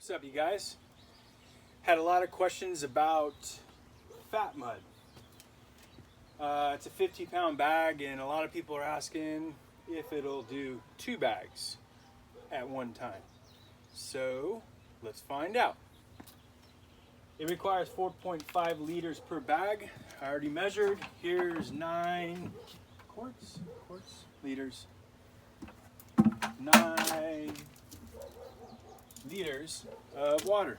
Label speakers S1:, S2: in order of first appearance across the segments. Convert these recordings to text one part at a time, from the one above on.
S1: What's up, you guys? Had a lot of questions about fat mud. It's a 50-pound bag, and a lot of people are asking if it'll do 2 bags at one time. So let's find out. It requires 4.5 liters per bag. I already measured. Here's 9 liters. 9 liters of water.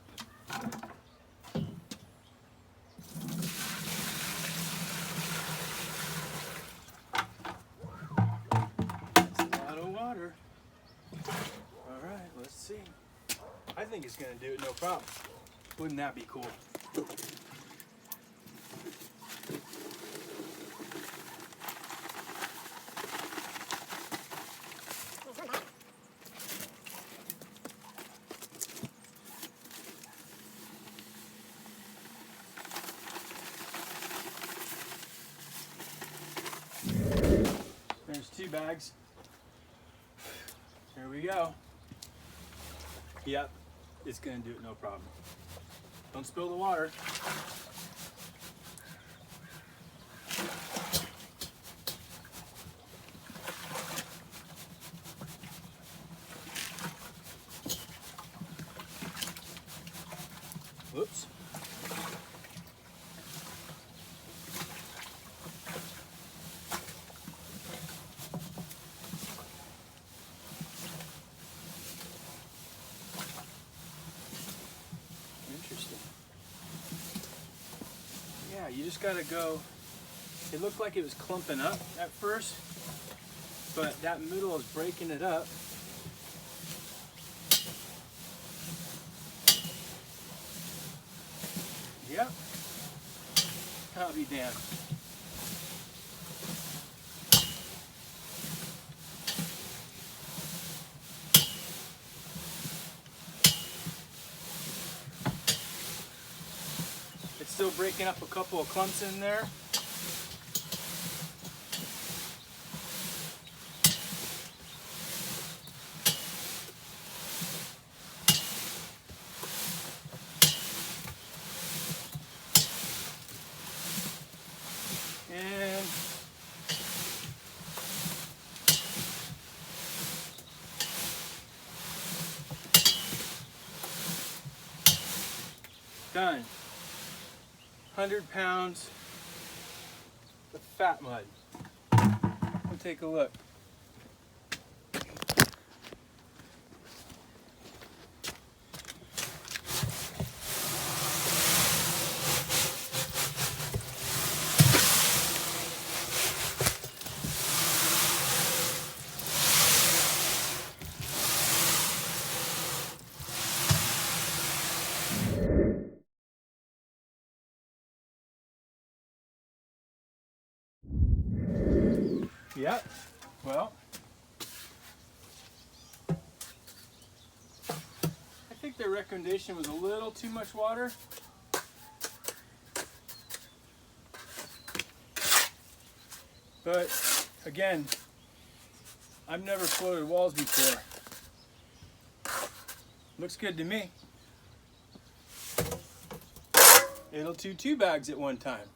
S1: That's a lot of water. All right, let's see. I think it's gonna do it no problem. Wouldn't that be cool? There's 2 bags. Here we go. Yep, it's gonna do it no problem. Don't spill the water. Whoops. Interesting. Yeah, you just gotta go. It looked like it was clumping up at first, but that middle is breaking it up. Yep. I'll be damned. It's still breaking up a couple of clumps in there. And done. 100 pounds of fat mud. We'll take a look. Yep, well, I think their recommendation was a little too much water. But again, I've never floated walls before. Looks good to me. It'll do 2 bags at one time.